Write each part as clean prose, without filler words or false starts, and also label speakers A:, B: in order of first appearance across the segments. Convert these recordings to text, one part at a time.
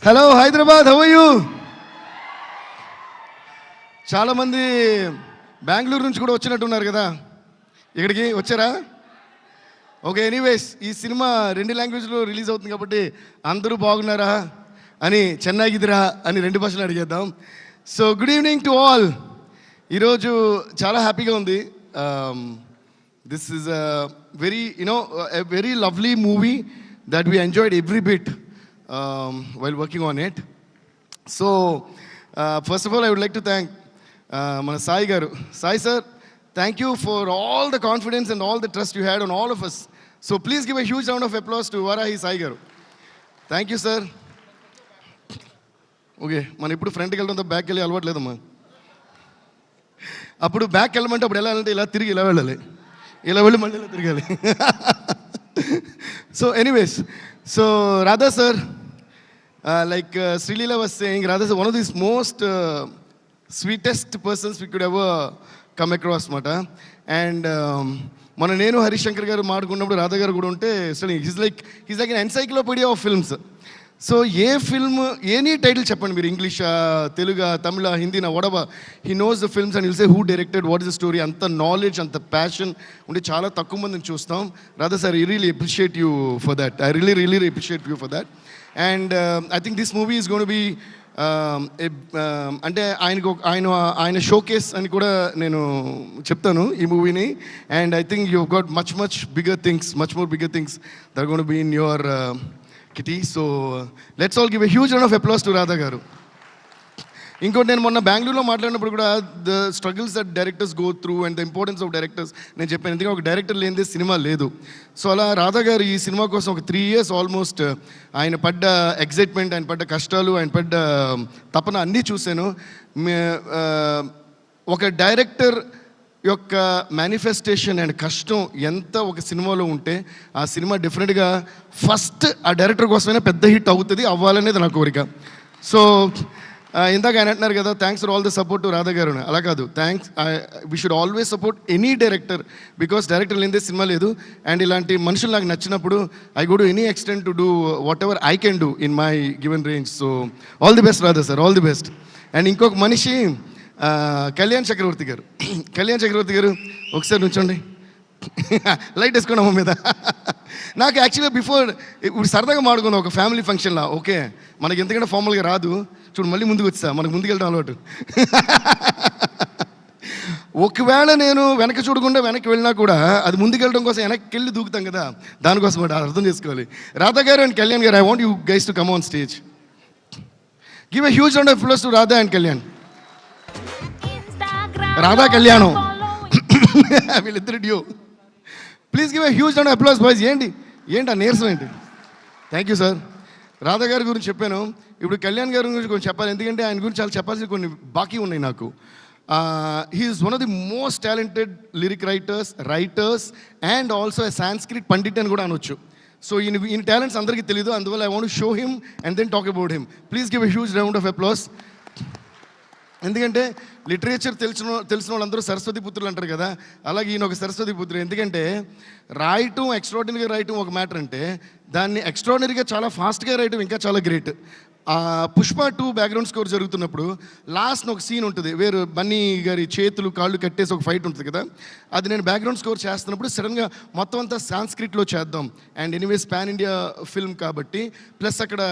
A: Hello Hyderabad, how are you? చాలామంది బెంగళూరు నుంచి కూడా వచ్చినట్టున్నారు కదా, ఇక్కడికి వచ్చారా? ఓకే, ఎనీవేస్ ఈ సినిమా 2 లాంగ్వేజ్లో రిలీజ్ అవుతుంది కాబట్టి అందరూ బాగున్నారా అని, చెన్నైకిదిరా అని 2 భాషలు అడిగేద్దాం. So good evening to all. ఈరోజు చాలా హ్యాపీగా ఉంది. This is very lovely movie that we enjoyed every bit while working on it. So first of all, I would like to thank మన సాయి గారు. Sai sir, thank you for all the confidence and all the trust you had on all of us. So please give a huge round of applause to Varahi Sai garu. Thank you sir. Okay, మనం ఇప్పుడు ఫ్రంట్కి వెళ్ళడంతో back వెళ్ళి అలవాట్లేదమ్మా. అప్పుడు back వెళ్ళమంటే అప్పుడు ఎలా వెళ్ళాలంటే ఇలా తిరిగి ఇలా వెళ్ళాలి, ఇలా వెళ్ళి మళ్ళీ ఇలా తిరగాలి. So anyways, so Radha sir, like Srilila was saying, Radha sir, one of these most sweetest persons we could ever come across mata. And మన నేను హరిశంకర్ గారు మాట్లాడుకున్నప్పుడు రాధా గారు కూడా ఉంటే he's like an encyclopedia of films. So a film, any title చెప్పండి మీరు, ఇంగ్లీషా, తెలుగా, తమిళ, హిందీనా, వడబా, he knows the films and will say who directed, what is the story. అంత నాలెడ్జ్, అంత ప్యాషన్ ఉంటే చాలా తక్కువ మందిని చూస్తాం. Radha sir, I really appreciate you for that. I really appreciate you for that. And I think this movie is gonna be అంటే ఆయన showcase అని కూడా నేను చెప్తాను ఈ మూవీని. And I think you got much more bigger things that are gonna be in your kitty. So let's all give a huge round of applause to Radha garu. ఇంకోటి, నేను మొన్న బెంగళూరులో మాట్లాడినప్పుడు కూడా the struggles that directors go through and the importance of directors నేను చెప్పాను. ఎందుకంటే ఒక డైరెక్టర్ లేనిదే సినిమా లేదు. సో అలా రాధా గారు ఈ సినిమా కోసం ఒక 3 years ఆల్మోస్ట్ ఆయన పడ్డ ఎగ్జైట్మెంట్, ఆయన పడ్డ కష్టాలు, ఆయన పడ్డ తపన అన్నీ చూశాను. ఒక డైరెక్టర్ యొక్క మేనిఫెస్టేషన్ అండ్ కష్టం ఎంత ఒక సినిమాలో ఉంటే ఆ సినిమా డెఫినెట్గా ఫస్ట్ ఆ డైరెక్టర్ కోసమైనా పెద్ద హిట్ అవుతుంది, అవ్వాలనేది నా కోరిక. సో ఇందాక ఆయన అంటున్నారు కదా, thanks for all the support to Radha గారు. అలా కాదు, thanks, we should always support any director, because director లేనిదే సినిమా లేదు. అండ్ ఇలాంటి మనుషులు నాకు నచ్చినప్పుడు I go to any extent to do what ever I can do in my given range. So all the best Radha sir, all the best. And ఇంకొక మనిషి కళ్యాణ్ చక్రవర్తి గారు. కళ్యాణ్ చక్రవర్తి గారు ఒకసారి నుంచోండి, లైట్ వేసుకోండి అమ్మ మీద. నాకు యాక్చువల్గా ఇప్పుడు సరదాగా మాడుకున్నాం ఒక ఫ్యామిలీ ఫంక్షన్లో. ఓకే, మనకి ఎంతకంటే ఫార్మల్గా రాదు, చూడు మళ్ళీ ముందుకు వచ్చా, మనకు ముందుకు వెళ్ళడం అలవాటు. ఒకవేళ నేను వెనక్కి చూడకుండా వెనక్కి వెళ్ళినా కూడా అది ముందుకు వెళ్ళడం కోసం వెనక్కి వెళ్ళి దూకుతాం కదా, దానికోసం అర్థం చేసుకోవాలి. రాధా గారు అండ్ కళ్యాణ్ గారు, I want you guys to come on stage. Give a huge round of applause to Radha and Kalyan. Radha కళ్యాణం వీళ్ళిద్దరు due. Please give a huge round of applause boys. ఏంటి ఆ నీరసం ఏంటి? Thank you sir. రాధా గారి గురించి చెప్పాను, ఇప్పుడు కళ్యాణ్ గారి గురించి కొంచెం చెప్పాలి, ఎందుకంటే ఆయన గురించి చాలా చెప్పాల్సిన కొన్ని బాకీ ఉన్నాయి నాకు. He is one of the most talented lyric writers and also a Sanskrit pandit అని కూడా అనొచ్చు. సో ఈయన టాలెంట్స్ అందరికీ తెలియదు, అందువల్ల I want show him and then talk about him. Please give a huge round of applause. ఎందుకంటే లిటరేచర్ తెలిసిన వాళ్ళందరూ సరస్వతి పుత్రులు అంటారు కదా, అలాగే ఈయన ఒక సరస్వతి పుత్రుడు. ఎందుకంటే రాయటం, ఎక్స్ట్రాడినరీగా రాయటం ఒక మ్యాటర్ అంటే, దాన్ని ఎక్స్ట్రాడినరీగా చాలా ఫాస్ట్గా రాయటం ఇంకా చాలా గ్రేట్. పుష్ప 2 బ్యాక్గ్రౌండ్ స్కోర్ జరుగుతున్నప్పుడు లాస్ట్ ఒక సీన్ ఉంటుంది, వేరు బన్నీ గారి చేతులు కాళ్ళు కట్టేసి ఒక ఫైట్ ఉంటుంది కదా, అది నేను బ్యాక్గ్రౌండ్ స్కోర్ చేస్తున్నప్పుడు సడన్గా మొత్తం అంతా సాంస్క్రిట్లో చేద్దాం. And anyways pan India film కాబట్టి, ప్లస్ అక్కడ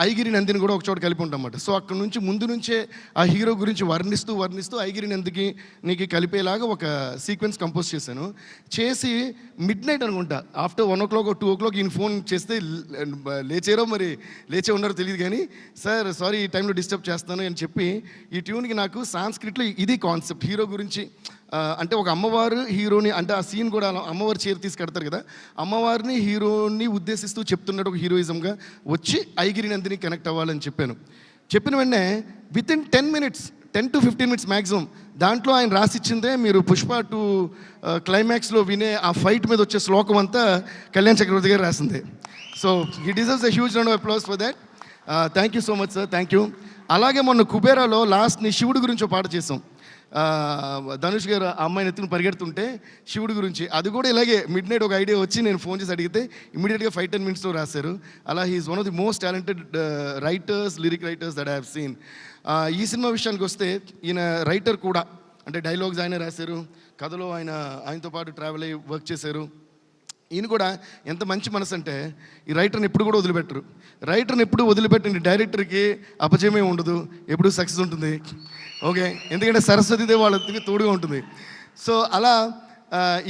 A: ఐగిరి నందిని కూడా ఒక చోట కలిపి ఉంటాం అన్నమాట. సో అక్కడ నుంచి ముందు నుంచే ఆ హీరో గురించి వర్ణిస్తూ ఐగిరి నందికి కలిపేలాగా ఒక సీక్వెన్స్ కంపోజ్ చేసి మిడ్ నైట్ అనుకుంటా, ఆఫ్టర్ 1 o'clock or 2 o'clock ఈయన ఫోన్ చేస్తే లేచే ఉన్నారో తెలియదు, కానీ సార్ సారీ ఈ టైంలో డిస్టర్బ్ చేస్తాను అని చెప్పి, ఈ ట్యూన్కి నాకు సాంస్క్రిట్లో ఇది కాన్సెప్ట్, హీరో గురించి అంటే ఒక అమ్మవారు హీరోని, అంటే ఆ సీన్ కూడా అమ్మవారు చీర తీసి కడతారు కదా, అమ్మవారిని హీరోని ఉద్దేశిస్తూ చెప్తున్నట్టు ఒక హీరోయిజంగా వచ్చి ఐగిరి నందిని కనెక్ట్ అవ్వాలని చెప్పిన వెంటనే వితిన్ 10 to 15 minutes మ్యాక్సిమం దాంట్లో ఆయన రాసిచ్చిందే మీరు పుష్ప 2 క్లైమాక్స్లో వినే ఆ ఫైట్ మీద వచ్చే శ్లోకం అంతా కళ్యాణ్ చక్రవర్తి గారు రాసిందే. So he deserves a huge round of applause for that. Thank you so much sir, thank you. అలాగే మొన్న కుబేరాలో లాస్ట్ని శివుడి గురించి ఒక పాట చేసాం. ధనుష్ గారు ఆ అమ్మాయిని ఎత్తుకుని పరిగెడుతుంటే శివుడి గురించి అది కూడా ఇలాగే మిడ్ నైట్ ఒక ఐడియా వచ్చి నేను ఫోన్ చేసి అడిగితే ఇమీడియట్గా 5-10 మినిట్స్లో రాశారు. అలా he is one of the most talented writers, lyric writers that I have seen. ఈ సినిమా విషయానికి వస్తే ఈయన రైటర్ కూడా, అంటే డైలాగ్స్ ఆయన రాశారు, కథలో ఆయనతో పాటు ట్రావెల్ అయ్యి వర్క్ చేశారు. ఈయన కూడా ఎంత మంచి మనసు అంటే ఈ రైటర్ని ఎప్పుడు కూడా వదిలిపెట్టరు. రైటర్ని ఎప్పుడు వదిలిపెట్టండి, డైరెక్టర్కి అపజయమే ఉండదు, ఎప్పుడు సక్సెస్ ఉంటుంది. ఓకే, ఎందుకంటే సరస్వతీదేవి వాళ్ళకి తోడుగా ఉంటుంది. సో అలా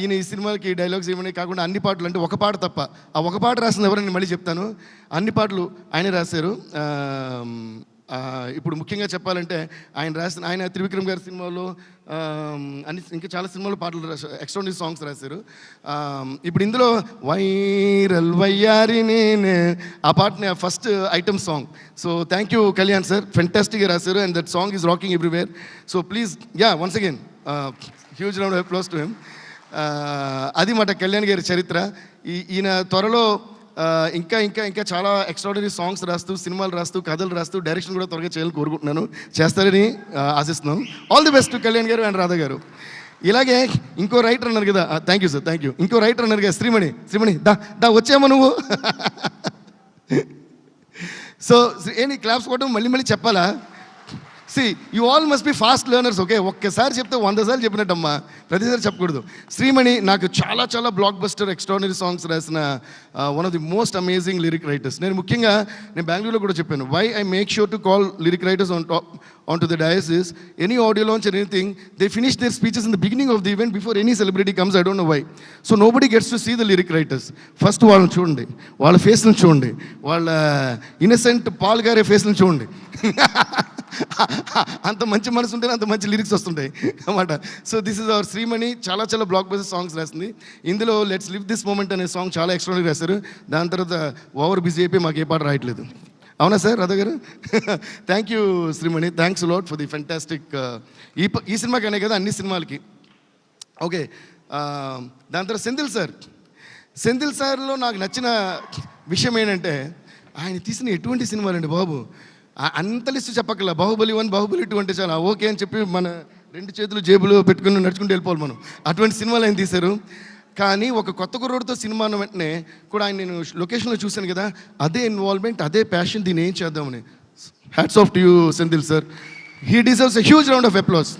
A: ఈయన ఈ సినిమాకి డైలాగ్స్ ఏమని కాకుండా అన్ని పాటలు, అంటే ఒక పాట తప్ప, ఆ ఒక పాట రాసింది ఎవరని మళ్ళీ చెప్తాను, అన్ని పాటలు ఆయనే రాశారు. ఇప్పుడు ముఖ్యంగా చెప్పాలంటే ఆయన త్రివిక్రమ్ గారి సినిమాలో ఇంకా చాలా సినిమాలో పాటలు రాశారు, ఎక్స్ట్రాడినరీ సాంగ్స్ రాశారు. ఇప్పుడు ఇందులో వైరల్ వయ్యారి నేనే ఆ పాటని first item song. So thank you Kalyan sir, ఫెంటాస్టిక్గా రాశారు and that song is rocking everywhere. So please once again huge round of applause to him. అది మాట కళ్యాణ్ గారి చరిత్ర. ఈయన త్వరలో ఇంకా ఇంకా ఇంకా చాలా ఎక్స్ట్రాడినరీ సాంగ్స్ రాస్తూ, సినిమాలు రాస్తూ, కథలు రాస్తూ, డైరెక్షన్ కూడా త్వరగా చేయాలని కోరుకుంటున్నాను. చేస్తారని ఆశిస్తున్నాం. All the best to Kalyan గారు అండ్ రాధా గారు. ఇలాగే ఇంకో రైటర్ అన్నారు కదా, thank you sir, thank you. ఇంకో రైటర్ అన్నారు కదా, శ్రీమణి దా వచ్చామా నువ్వు? సో ఏంటి క్లాప్స్ కొట్టడం మళ్ళీ చెప్పాలా? You all must be fast learners. Okay, ఒక్కసారి చెప్తే 100 సార్లు చెప్పినట్టమ్మా, ప్రతిసారి చెప్పకూడదు. శ్రీమణి నాకు చాలా బ్లాక్ బస్టర్ ఎక్స్ట్రాడినరీ సాంగ్స్ రాసిన one of the most amazing lyric writers. నేను బెంగళూరులో కూడా చెప్పాను, why I make sure to call lyric writers on to the dais is any audio launch or anything, they finish their speeches in the beginning of the event before any celebrity comes. I don't know why. So nobody gets to see the lyric writers. First వాళ్ళని చూడండి, వాళ్ళ ఫేస్లను చూడండి, వాళ్ళ innocent Paul గారి ఫేస్లను చూడండి. అంత మంచి మనసు ఉంటేనే అంత మంచి లిరిక్స్ వస్తుంటాయి అన్నమాట. So this is our Shreemani. చాలా బ్లాక్ బస్టర్ సాంగ్స్ రాసింది. ఇందులో లెట్స్ లివ్ దిస్ మూమెంట్ అనే సాంగ్ చాలా ఎక్స్ట్రాడినరీ రాశారు. దాని తర్వాత ఓవర్ బిజీ అయిపోయి మాకు ఏ పాట రాయట్లేదు. అవునా సార్ రాధా గారు? Thank you Shreemani, thanks lot for the fantastic. ఈ సినిమాకి అనే కదా, అన్ని సినిమాలకి. ఓకే, దాని తర్వాత సెంధిల్ సార్లో నాకు నచ్చిన విషయం ఏంటంటే, ఆయన తీసిన ఎటువంటి సినిమాలండి బాబు, అంత లిస్ట్ చెప్పక్కల. బాహుబలి 1, బాహుబలి 2 అంటే చాలా ఓకే అని చెప్పి మన 2 చేతులు జేబులు పెట్టుకుని నడుచుకుంటూ వెళ్ళిపోవాలి మనం. అటువంటి సినిమాలు ఆయన తీశారు. కానీ ఒక కొత్త కుర్రోడితో సినిమా అన్న వెంటనే కూడా ఆయన నేను లొకేషన్లో చూశాను కదా, అదే ఇన్వాల్వ్మెంట్, అదే ప్యాషన్, దీన్ని ఏం చేద్దామని. Hats off to you Senthil sir, he deserves a huge round of applause.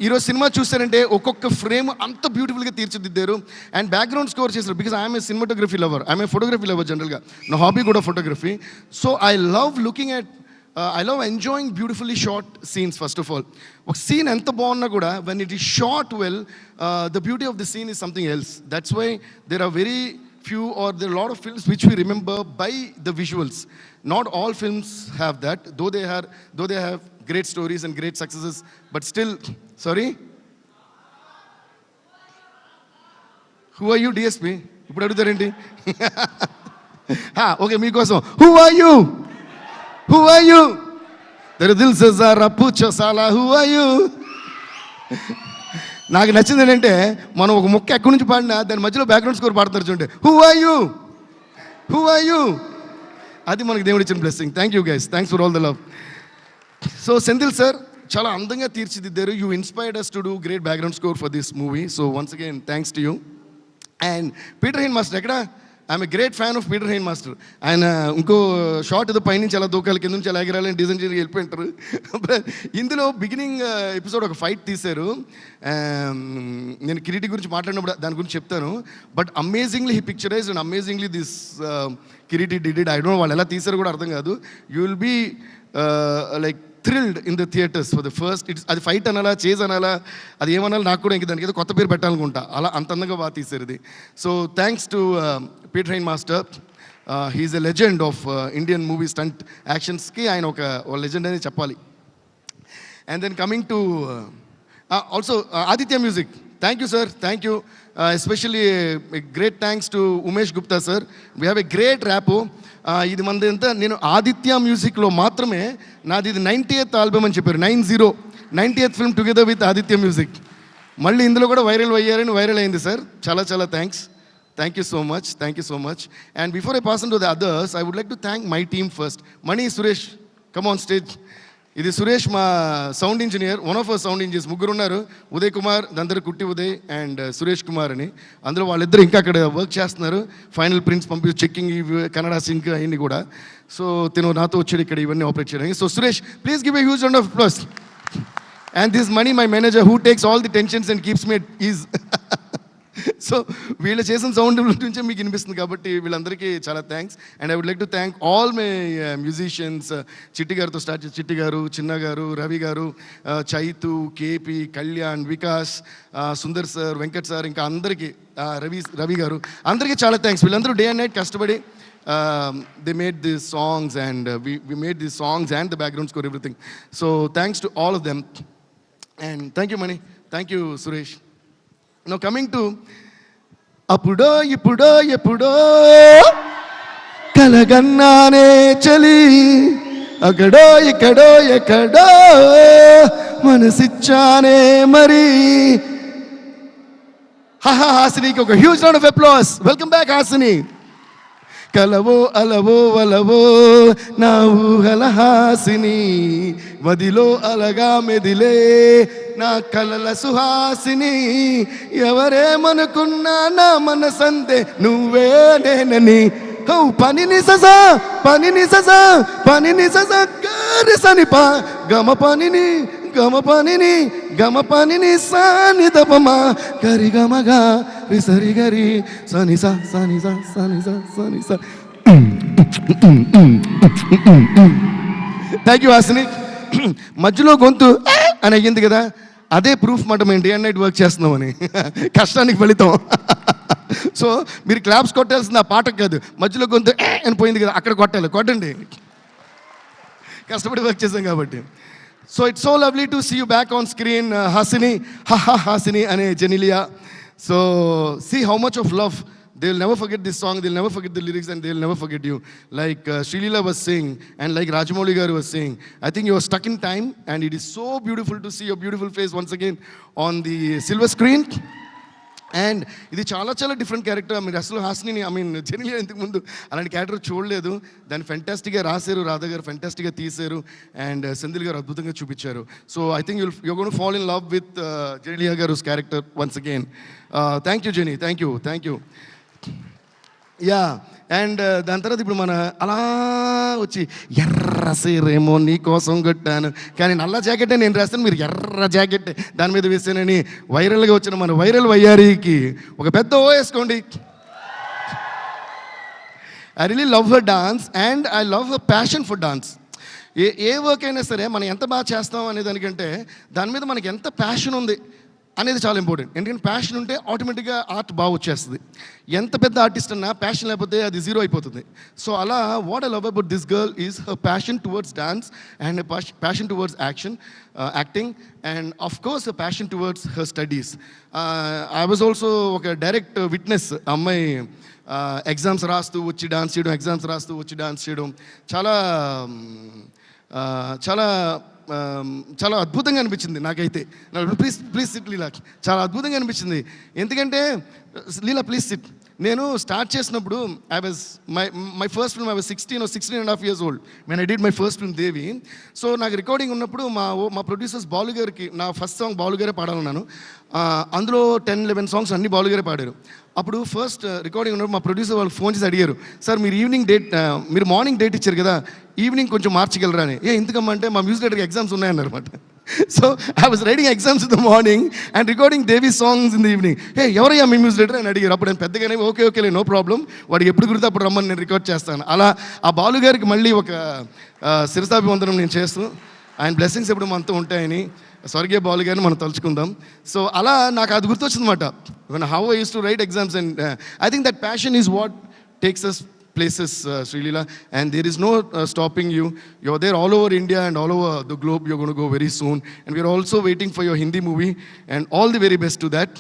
A: ఈరోజు సినిమా చూస్తారంటే ఒక్కొక్క ఫ్రేమ్ అంత బ్యూటిఫుల్గా తీర్చిదిద్దారు అండ్ బ్యాక్గ్రౌండ్ స్కోర్ చేశారు. Because I'm a cinematography lover, I'm a photography lover జనరల్గా, నా హాబీ కూడా photography. So I love looking at I love enjoying beautifully shot scenes. First of all, ఒక సీన్ ఎంత బాగున్నా కూడా when it is shot well, the beauty of the scene is something else. That's why there are very few or there are a lot of films which we remember by the visuals. Not all films have that, though they have great stories and great successes, but still, sorry, who are you DSP? ఇప్పుడు అడుగుతారేంటి? Okay, మీకోసం who are you? Who are you? There dil se zara pucho sala who are you? నాకు నచ్చింది ఏంటంటే, మనం ఒక మొక్క ఎక్కడి నుంచి పాడినా దాని మధ్యలో బ్యాక్గ్రౌండ్ స్కోర్ పాడుతున్నారు చూడండి. Who are you? అది మనకి దేవుడు ఇచ్చిన blessing. Thank you guys, thanks for all the love. So Senthil sir చాలా అందంగా తీర్చిదిద్దారు. You inspired us to do great background score for this movie. So once again thanks to you. And Peter Hein master ఎక్కడ? I'm a great fan of Peter Hein master. ఆయన ఇంకో short ఏదో పైనుంచి అలా దూకాలి, కింద నుంచి అలా ఎగరాలని డిజైన్ చేసి వెళ్ళిపోయింటారు. ఇందులో బిగినింగ్ ఎపిసోడ్ ఒక ఫైట్ తీశారు. నేను కిరీటి గురించి మాట్లాడినప్పుడు దాని గురించి చెప్తాను. But amazingly he picturise and amazingly this Kireeti did. I don't know వాళ్ళు ఎలా తీశారు కూడా అర్థం కాదు. You will be like thrilled in the theatres for the first. అది ఫైట్ అనాలా, చేజ్ అనాలా, అది ఏమనాలి నాకు కూడా ఇంక దానికి ఏదో కొత్త పేరు పెట్టాలనుకుంటా. అలా అంత అందంగా బాగా తీశారు ఇది. So thanks to Peter Hein master. He's a legend of Indian movie stunt యాక్షన్స్కి ఆయన ఒక లెజెండ్ అని చెప్పాలి. And then coming to also Aditya music. Thank you sir, thank you. Especially great thanks to Umesh Gupta sir. We have a great wrap. ఇది మనది ఎంత, నేను ఆదిత్య మ్యూజిక్లో మాత్రమే నాది ఇది 90th ఆల్బమ్ అని చెప్పారు. 90th film together with Aditya music. మళ్ళీ ఇందులో కూడా వైరల్ అయింది సార్. చాలా thanks. Thank you so much. And before I pass on to the others, I would like to thank my team first. Mani, Suresh, come on stage. ఇది సురేష్ మా sound engineer, one of our sound engineers. ముగ్గురు ఉన్నారు, ఉదయ్ కుమార్, దాని కుట్టి Uday and Suresh Kumar అని. అందులో వాళ్ళిద్దరు ఇంకా అక్కడ వర్క్ చేస్తున్నారు. ఫైనల్ ప్రింట్స్ పంపి చెక్కింగ్, కన్నడ సింక్ అవన్నీ కూడా. సో తిను నాతో వచ్చాడు ఇక్కడ ఇవన్నీ ఆపరేట్ చేయడానికి. So Suresh, please give a huge round of applause. And this Mani my manager who takes all the tensions and keeps me ease. So వీళ్ళు చేసిన సౌండ్ నుంచే మీకు వినిపిస్తుంది కాబట్టి వీళ్ళందరికీ చాలా thanks. And I would like to thank all my musicians. Chitti గారితో start చేసి చిట్టి గారు, చిన్న గారు, రవి గారు, Chaitu, KP, Kalyan, Vikas, Sundar sir, Venkat sir, ఇంకా అందరికీ, రవి గారు, అందరికీ చాలా థ్యాంక్స్. వీళ్ళందరూ డే అండ్ నైట్ కష్టపడి they made these songs and we made these songs and the background score, everything. So thanks to all of them. And thank you Mani, thank you Suresh. Now coming to అప్పుడో ఇప్పుడో ఎప్పుడో కలగన్నానే చలి, అక్కడో ఇక్కడో ఎక్కడో మనసిచ్చానే మరి. హాసినికి ఒక huge round of applause. Welcome back Hasini. కలవో అలవో వలవో నా ఊహల హాసిని, మదిలో అలగా మెదిలే నా కలల సుహాసిని. ఎవరేమనుకున్నా నా మనసంతే నువ్వే నేనని. పనిని సజా పనిని సజా పనిని సజా గారి సనిపా గమ పనిని గమ పనిని గమ పనిని సాని దపమా కరి గమగా సరి గరి సని సా సని సా సని సా సని సా. Thank you Hasini. మధ్యలో గొంతు అని అయ్యింది కదా, అదే ప్రూఫ్ మాట మేము డే అండ్ నైట్ వర్క్ చేస్తున్నామని, కష్టానికి ఫలితం. సో మీరు క్లాప్స్ కొట్టాల్సింది ఆ పాటకు కాదు, మధ్యలో గొంతు అని పోయింది కదా అక్కడ కొట్టాలి. కొట్టండి, కష్టపడి వర్క్ చేసాం కాబట్టి. So it's so lovely to see you back on screen Hasini. Hasini అనే Genelia. So see how much of love. They will never forget this song, they will never forget the lyrics, and they will never forget you. Like Srilila was saying, and like Rajamouli garu was saying, I think you are stuck in time, and it is so beautiful to see your beautiful face once again on the silver screen. And ఇది చాలా చాలా different character. మీరు అసలు హాసిని జెనిలియా ఇంతకు ముందు అలాంటి character చూడలేదు. దాన్ని ఫెంటాస్టిక్గా రాశారు, రాధా గారు ఫెంటాస్టిక్గా తీశారు, అండ్ సెంధిల్ గారు అద్భుతంగా చూపించారు. So I think you gonna fall in love with Genelia garu character once again. Thank you Geni, thank you, thank you. Yeah, and దాని తర్వాత ఇప్పుడు మన అలా వచ్చి ఎర్ర సీరేమో నీ కోసం కొట్టాను, కానీ నల్ల జాకెట్టే నేను రాస్తాను, మీరు ఎర్ర జాకెట్ దాని మీద వేసానని వైరల్గా వచ్చిన మన వైరల్ వయ్యారికి ఒక పెద్ద ఓ వేసుకోండి. I really love her dance and I love her passion for dance. A work అయినా సరే మనం ఎంత బాగా చేస్తాం అనే దానికంటే దాని మీద మనకి ఎంత ప్యాషన్ ఉంది అనేది చాలా ఇంపార్టెంట్. ఎందుకంటే ప్యాషన్ ఉంటే ఆటోమేటిక్గా ఆర్ట్ బాగా వచ్చేస్తుంది. ఎంత పెద్ద ఆర్టిస్ట్ అన్నా ప్యాషన్ లేకపోతే అది జీరో అయిపోతుంది. సో అలా what I love about this girl is her passion towards dance and passion towards acting and of course passion towards her studies. I was also ఒక డైరెక్ట్ విట్నెస్. అమ్మాయి exams రాస్తూ వచ్చి dance చేయడం, exams రాస్తూ వచ్చి dance చేయడం చాలా చాలా చాలా అద్భుతంగా అనిపించింది నాకైతే. ప్లీజ్ ప్లీజ్ సిట్ లీలా, చాలా అద్భుతంగా అనిపించింది. ఎందుకంటే లీలా ప్లీజ్ సిట్. నేను స్టార్ట్ చేసినప్పుడు I was my first film, I was 16.5 years old when I did my first film Devi. So నాకు రికార్డింగ్ ఉన్నప్పుడు మా ప్రొడ్యూసర్స్ బాలు గారికి నా ఫస్ట్ సాంగ్ బాలు గారే పాడాలన్నాను. అందులో 10-11 సాంగ్స్ అన్ని బాలు గారే పాడారు. అప్పుడు ఫస్ట్ రికార్డింగ్ ఉన్నప్పుడు మా ప్రొడ్యూసర్ వాళ్ళు ఫోన్ చేసి అడిగారు, సార్ మీరు ఈవినింగ్ డేట్, మీరు మార్నింగ్ డేట్ ఇచ్చారు కదా, ఈవినింగ్ కొంచెం మార్చగలరా అని. ఎందుకమ్మంటే మా మ్యూజిక్ డైరెక్టర్కి ఎగ్జామ్స్ ఉన్నాయన్నమాట. So I was writing exams in the morning and recording Devi songs in the evening. ఎవరయ్యా మీ మ్యూజిక్ డైరెక్టర్ అని అడిగారు. అప్పుడు నేను పెద్దగానే ఓకే నో ప్రాబ్లం, వాడికి ఎప్పుడు గుర్తు అప్పుడు రమ్మని నేను రికార్డ్ చేస్తాను. అలా ఆ బాలు గారికి మళ్ళీ ఒక శిరసాభివందనం నేను చేస్తూ, ఆయన బ్లెస్సింగ్స్ ఎప్పుడు మనతో ఉంటాయని స్వర్గీయ బాలు గారిని మనం తలుచుకుందాం. సో అలా నాకు అది గుర్తొచ్చిందన్నమాట. How I use to write exams and I think that passion is what takes us places, Srilila, and there is no stopping you. You're there all over India and all over the globe. You're going to go very soon, and we're also waiting for your Hindi movie, and all the very best to that.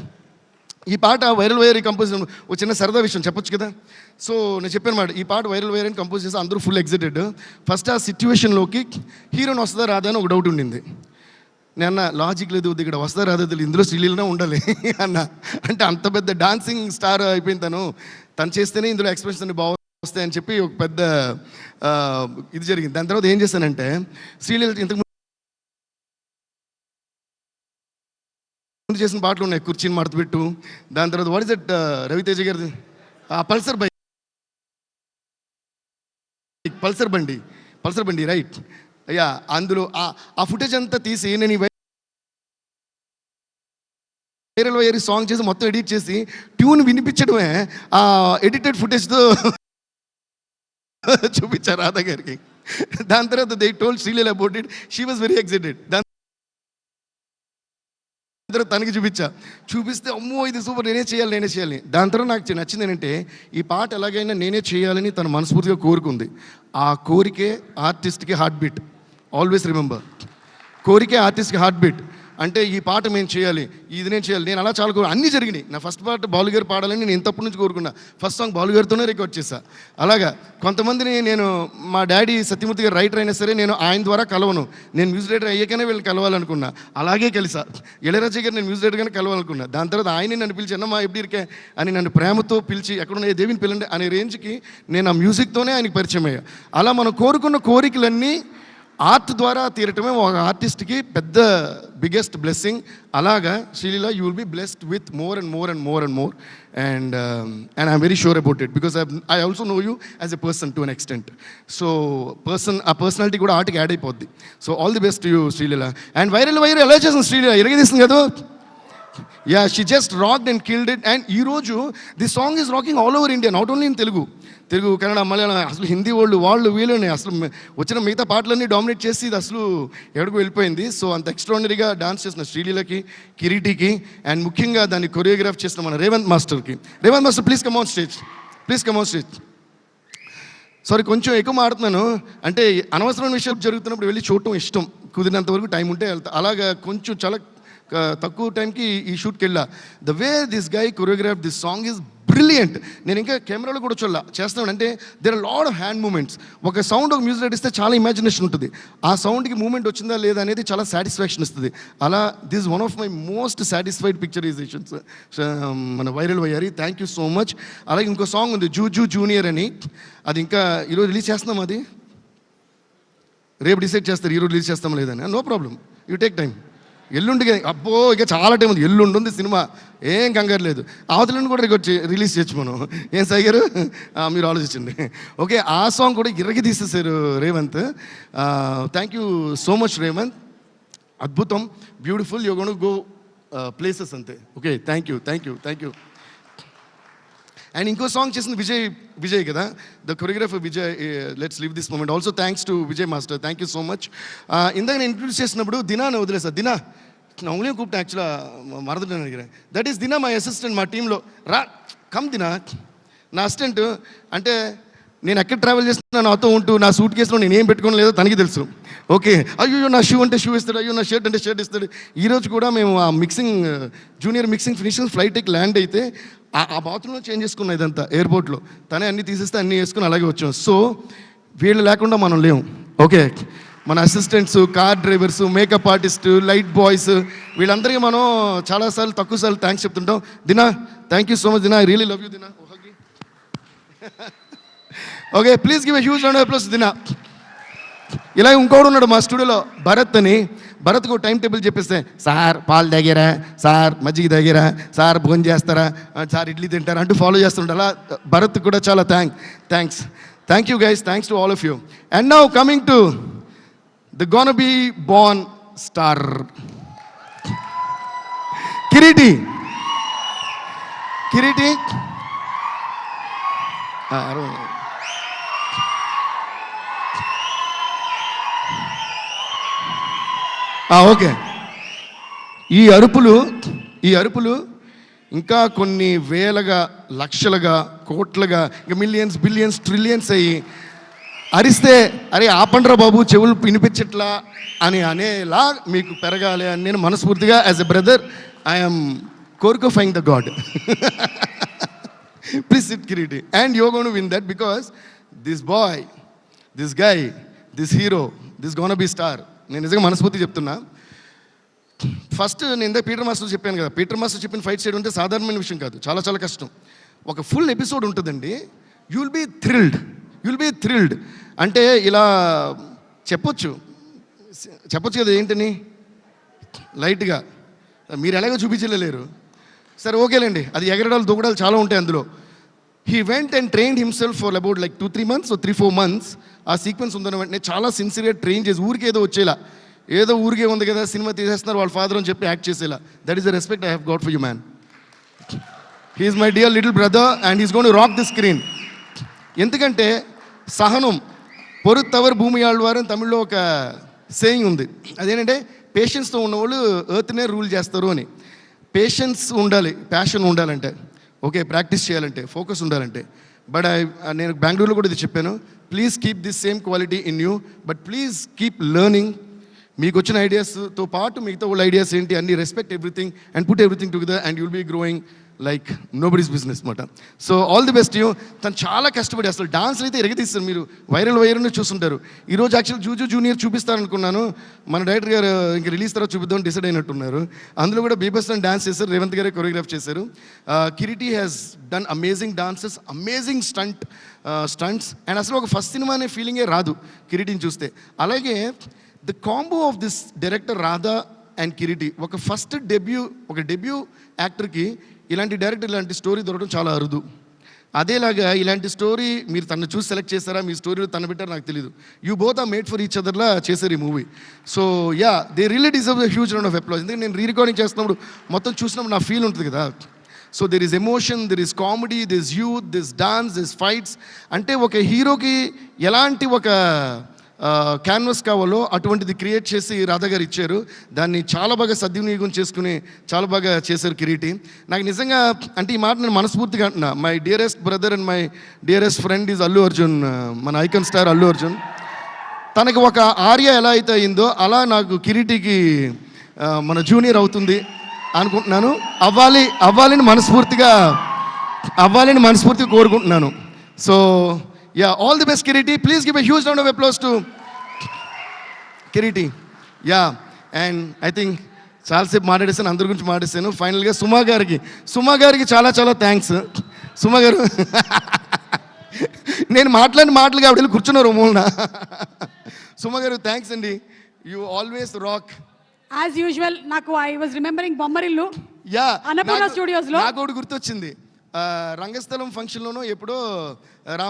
A: ఈ పాట viral wire compose ఒక చిన్న సరదా విషయం చెప్పొచ్చు కదా. So నేను చెప్పాను మాట, ఈ పాట వైరల్ వైర్ అని కంపోజ్ చేసి అందరూ ఫుల్ ఎగ్జైటెడ్. ఫస్ట్ ఆ సిచ్యువేషన్లోకి హీరోని వస్తుందా రాదా అని ఒక డౌట్ ఉండింది. నేను అన్న లాజిక్ లేదు, ఇక్కడ వస్తుందా రాదా తెలియదు, ఇందులో శ్రీలీలనే ఉండాలి అన్న. అంటే అంత పెద్ద డాన్సింగ్ స్టార్ అయిపోయింది తను చేస్తేనే ఇందులో ఎక్స్ప్రెషన్స్ అన్ని బాగా వస్తాయని చెప్పి ఒక పెద్ద ఇది జరిగింది. దాని తర్వాత ఏం చేశానంటే శ్రీలీల ఇంతకు ముందు చేసిన పాటలు ఉన్నాయి, కుర్చీని మడతపెట్టు. దాని తర్వాత వాట్ ఇస్ దట్ రవితేజ గారిది పల్సర్ బైక్, పల్సర్ బండి రైట్. అయ్యా అందులో ఆ ఫుటేజ్ అంతా తీసి నేను ఈ వైరల్ వైరీ సాంగ్ చేసి మొత్తం ఎడిట్ చేసి ట్యూన్ వినిపించడమే ఆ ఎడిటెడ్ ఫుటేజ్తో చూపించారు రాధా గారికి. దాని తర్వాత they told Sreeleela about it, she was very excited. దాని తర్వాత తనకి చూపిస్తే అమ్మో ఇది సూపర్, నేనే చేయాలి. దాని తర్వాత నాకు నచ్చింది ఏంటంటే ఈ పాట ఎలాగైనా నేనే చేయాలని తను మనస్ఫూర్తిగా కోరుకుంది. ఆ కోరికే ఆర్టిస్ట్కి హార్ట్ బీట్. ఆల్వేస్ రిమెంబర్, కోరికే ఆర్టిస్ట్కి హార్ట్ బీట్. అంటే ఈ పాట మేము చేయాలి, ఇది నేను చేయాలి. నేను అలా చాలా అన్నీ జరిగినాయి. నా ఫస్ట్ పాట బాలు గారు పాడాలని నేను ఇంతప్పటి నుంచి కోరుకున్నా. ఫస్ట్ సాంగ్ బాలు గారితోనే రికార్డ్ చేశా. అలాగా కొంతమందిని నేను, మా డాడీ సత్యమూర్తి గారు రైటర్ అయినా సరే నేను ఆయన ద్వారా కలవను, నేను మ్యూజిక్ డైరెక్టర్ అయ్యాకనే వీళ్ళు కలవాలనుకున్నా. అలాగే కలిసా. ఇళయరాజా గారు నేను మ్యూజిక్ డైరెక్టర్గానే కలవాలనుకున్నా. దాని తర్వాత ఆయనే నన్ను పిలిచి అన్నమ్మా ఎప్పుడు ఇరికే అని నన్ను ప్రేమతో పిలిచి ఎక్కడున్న దేవిని పిల్లండి అనే రేంజ్కి నేను ఆ మ్యూజిక్తోనే ఆయనకి పరిచయం అయ్యా. అలా మనం కోరుకున్న కోరికలన్నీ ఆర్ట్ ద్వారా తీరటమే ఒక ఆర్టిస్ట్కి పెద్ద బిగ్గెస్ట్ బ్లెస్సింగ్. అలాగా Sreeleela you will be blessed with more and more and more and more and I'm very sure about it because I also know you as a person to an extent. So ఆ personality కూడా ఆర్ట్కి add అయిపోద్ది. So all the best to you Sreeleela. And viral ఎలా చేస్తుంది శ్రీలీల, ఇరగదీస్తుంది కదా. Yeah, she just rocked and killed it. And ఈరోజు the song is rocking all over India, not only in Telugu, Kannada, Malayalam, అసలు హిందీ వాళ్ళు వీళ్ళని అసలు వచ్చిన మిగతా పాటలన్నీ డామినేట్ చేసి ఇది అసలు ఎక్కడికి వెళ్ళిపోయింది. సో అంత ఎక్స్ట్రాడినరీగా డాన్స్ చేసిన శ్రీలీలకి, కిరీటికి అండ్ ముఖ్యంగా దాన్ని కొరియోగ్రాఫ్ చేసిన మన రేవంత్ మాస్టర్కి. Revanth master please come on stage. Sorry కొంచెం ఎక్కువ మాడుతున్నాను, అంటే అనవసరమైన విషయం జరుగుతున్నప్పుడు వెళ్ళి చూడటం ఇష్టం, కుదిరినంత వరకు టైం ఉంటే వెళ్తా. అలాగా కొంచెం చాలా తక్కువ టైంకి ఈ షూట్కి వెళ్ళా. The way this guy choreograph this song is brilliant. నేను ఇంకా కెమెరాలో కూడా చేస్తున్నాను. అంటే there are lot of hand moments. ఒక సౌండ్ ఒక మ్యూజిక్ ఇస్తే చాలా ఇమాజినేషన్ ఉంటుంది, ఆ సౌండ్కి మూమెంట్ వచ్చిందా లేదా అనేది చాలా సాటిస్ఫాక్షన్ ఇస్తుంది. అలా this one of my most satisfied picturisations మన వైరల్ అయ్యారు. Thank you so much. అలాగే ఇంకో సాంగ్ ఉంది జూనియర్ అని, అది ఇంకా ఈరోజు రిలీజ్ చేస్తున్నాం. అది రేపు డిసైడ్ చేస్తారు ఈరోజు రిలీజ్ చేస్తాం లేదని. No problem, you take time. ఎల్లుండికి అబ్బో ఇక చాలా టైం ఉంది, ఎల్లుండి ఉంది సినిమా, ఏం కంగారు లేదు. అవతలని కూడా రిలీజ్ చేయొచ్చు మనం. ఏం సాయి గారు మీరు ఆలోచించండి. ఓకే, ఆ సాంగ్ కూడా ఇరగి తీసేసారు Revanth. Thank you so much Revanth, అద్భుతం, beautiful, you gonna go places అంతే. Okay, thank you. అండ్ ఇంకో సాంగ్ చేసింది విజయ్ కదా, the choreographer Vijay. Let's live this moment. Also thanks to Vijay master, thank you so much. ఇందాక నేను ఇంట్రడ్యూస్ చేసినప్పుడు దినాను వదిలేసా. దినా నా ఉంగళం కూపిట యాక్చువల్గా మరదటం అడిగాను. దట్ ఈస్ దినా, మై అసిస్టెంట్ మా టీంలో. కమ్ దినా, నా అసిస్టెంట్. అంటే నేను ఎక్కడ ట్రావెల్ చేస్తున్నా నాతో ఉంటూ నా సూట్ కేసులో నేను ఏం పెట్టుకోని లేదో తనకి తెలుసు. ఓకే, అయ్యో నా షూ అంటే షూ ఇస్తాడు, అయ్యో నా షర్ట్ అంటే షర్ట్ ఇస్తాడు. ఈరోజు కూడా మేము ఆ జూనియర్ మిక్సింగ్ ఫినిషింగ్ ఫ్లైట్కి ల్యాండ్ అయితే ఆ బాత్రూంలో చేంజ్ చేసుకున్నాం ఇదంతా ఎయిర్పోర్ట్లో. తనే అన్నీ తీసేస్తే అన్నీ వేసుకుని అలాగే వచ్చాం. సో వీళ్ళు లేకుండా మనం లేము. ఓకే, మన assistants, car drivers, makeup artist, light boys, వీళ్ళందరికీ మనం చాలాసార్లు తక్కువసార్లు థ్యాంక్స్ చెప్తుంటాం. Dina thank you so much. Dina I really love you Dina. Okay, please give a huge round of applause Dina. ఇలా ఇంకోడు ఉన్నాడు మా స్టూడియోలో, భరత్ అని. భరత్కు టైం టేబుల్ చెప్పేస్తే, సార్ పాలు తాగారా, సార్ మజ్జిగ తాగారా, సార్ భోజనం చేస్తారా, సార్ ఇడ్లీ తింటారా అంటూ ఫాలో చేస్తుంటారు. అలా భరత్ కూడా చాలా thank you guys, thanks to all of you. And now coming to the gonna be born star Kireeti. Okay, ఈ అరుపులు ఇంకా కొన్ని వేలగా, లక్షలుగా, కోట్లుగా, ఇంకా మిలియన్స్, బిలియన్స్, ట్రిలియన్స్ అయ్యి అరిస్తే అరే ఆపండ్రా బాబు చెవులు వినిపించట్లా అని అనేలా మీకు పెరగాలి అని నేను మనస్ఫూర్తిగా యాజ్ ఎ బ్రదర్ ఐఎమ్ కోరుకోఫైంగ్ the god. Please sit Kireeti. And you gonna to win that because this boy, this guy, this hero, this gonna be star. నేను నిజంగా మనస్ఫూర్తి చెప్తున్నా. ఫస్ట్ నేను ఇందాక పీటర్ మాస్టర్ చెప్పాను కదా, పీటర్ మాస్టర్ చెప్పిన ఫైట్ చేయడం అంటే సాధారణమైన విషయం కాదు, చాలా చాలా కష్టం. ఒక ఫుల్ ఎపిసోడ్ ఉంటుందండి. You will be thrilled. అంటే ఇలా చెప్పొచ్చు కదా, ఏంటని లైట్గా మీరు ఎలాగో చూపించలేరు. సరే ఓకేలేండి, అది ఎగరడాలు దూకడాలు చాలా ఉంటాయి అందులో. He went and trained himself for about like 2-3 months, 3-4 months. ఆ సీక్వెన్స్ ఉందన్న వెంటనే చాలా సిన్సియర్గా ట్రైన్ చేసి ఊరికే ఏదో వచ్చేలా, ఏదో ఊరికే ఉంది కదా సినిమా తీసేస్తున్నారు వాళ్ళ ఫాదర్ అని చెప్పి యాక్ట్ చేసేలా. That is the respect I have got for you man. He is my dear little brother and is going to rock the screen. ఎందుకంటే సహనం పొరుత్తవర్ భూమి ఆళ్వారు అని తమిళ్లో ఒక సేయింగ్ ఉంది. అదేంటంటే పేషెన్స్తో ఉన్నవాళ్ళు ఎర్త్నే రూల్ చేస్తారు అని. పేషెన్స్ ఉండాలి, ప్యాషన్ ఉండాలంటే, ఓకే, ప్రాక్టీస్ చేయాలంటే, ఫోకస్ ఉండాలంటే. బట్ నేను బెంగళూరులో కూడా ఇది చెప్పాను, please keep this same quality in you, but please keep learning. మీకు వచ్చిన ఐడియాస్తో పాటు మిగతా వాళ్ళ ఐడియాస్ ఏంటి అన్ని respect everything and put everything together and you'll be growing like nobody's business అనమాట. So all the best you. తను చాలా కష్టపడి అసలు డాన్స్ అయితే ఎరగతీస్తారు. మీరు వైరల్ చూస్తుంటారు. ఈరోజు యాక్చువల్ జూజు జూనియర్ చూపిస్తారనుకున్నాను, మన డైరెక్టర్ గారు ఇంక రిలీజ్ తర్వాత చూపిద్దామని డిసైడ్ అయినట్టున్నారు. అందులో కూడా బీభత్సం డాన్స్ చేశారు, రేవంత్ గారే కొరియోగ్రాఫ్ చేశారు. Kireeti has done amazing dances, amazing stunts and అసలు ఒక ఫస్ట్ సినిమా అనే ఫీలింగే రాదు కిరీటిని చూస్తే. అలాగే the combo of this director Radha and Kireeti, ఒక ఫస్ట్ డెబ్యూ యాక్టర్కి ఇలాంటి డైరెక్టర్ ఇలాంటి స్టోరీ దొరకడం చాలా అరుదు. అదేలాగా ఇలాంటి స్టోరీ మీరు తను చూసి సెలెక్ట్ చేస్తారా, మీ స్టోరీలో తను పెట్టారు నాకు తెలియదు. You both are made for each అదర్లా చేశారు ఈ movie. So yeah, they really deserve the huge round of applause. ఎందుకంటే నేను రికార్డింగ్ చేస్తున్నప్పుడు మొత్తం చూసినప్పుడు నా ఫీల్ ఉంటుంది కదా. So there is emotion, there is comedy, there is youth, this dance, this fights. అంటే ఒక హీరోకి ఎలాంటి ఒక క్యాన్వస్ కావాలో అటువంటిది క్రియేట్ చేసి రాధా గారు ఇచ్చారు. దాన్ని చాలా బాగా సద్వినియోగం చేసుకుని చాలా బాగా చేశారు కిరీటి. నాకు నిజంగా అంటే ఈ మాట నేను మనస్ఫూర్తిగా అంటున్నా. My dearest brother and my dearest friend is Allu Arjun, మన ఐకాన్ స్టార్ అల్లు అర్జున్. తనకి ఒక ఆర్య ఎలా అయితే అయిందో అలా నాకు కిరీటికి మన జూనియర్ అవుతుంది అనుకుంటున్నాను. అవ్వాలని మనస్ఫూర్తిగా కోరుకుంటున్నాను. So yeah, all the best Kiriti. Please give a huge round of applause to Kiriti. Yeah, and I think చాలాసేపు మాట్లాడేసాను, అందరి గురించి మాట్లాడేసాను. ఫైనల్గా సుమా గారికి చాలా చాలా థ్యాంక్స్. సుమా గారు నేను మాట్లాడిన మాటలుగా ఆవిడ కూర్చున్నారు మూలన. సుమా గారు థ్యాంక్స్ అండి, you always rock
B: as usual. నాకు I was remembering Bommarillu,
A: yeah,
B: Annapurna స్టూడియోస్లో
A: నాకు ఒకటి గుర్తొచ్చింది. రంగస్థలం ఫంక్షన్లోనూ ఎప్పుడో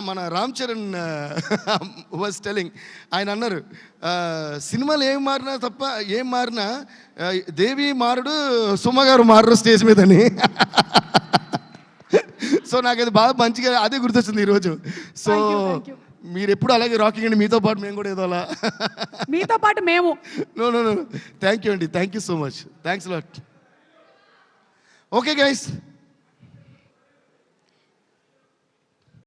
A: మన రామ్ చరణ్ వాజ్ టెలింగ్, ఆయన అన్నారు సినిమాలు ఏం మారినా దేవి మారుడు సుమ గారు మారరు స్టేజ్ మీదని. సో నాకు అది బాగా మంచిగా అదే గుర్తొచ్చింది ఈరోజు. సో మీరు ఎప్పుడు అలాగే రాకింగ్ అండి, మీతో పాటు మేము కూడా ఏదో అలా
B: మీతో పాటు మేము.
A: నో థ్యాంక్ యూ అండి, thank you so much, thanks lot. Okay guys.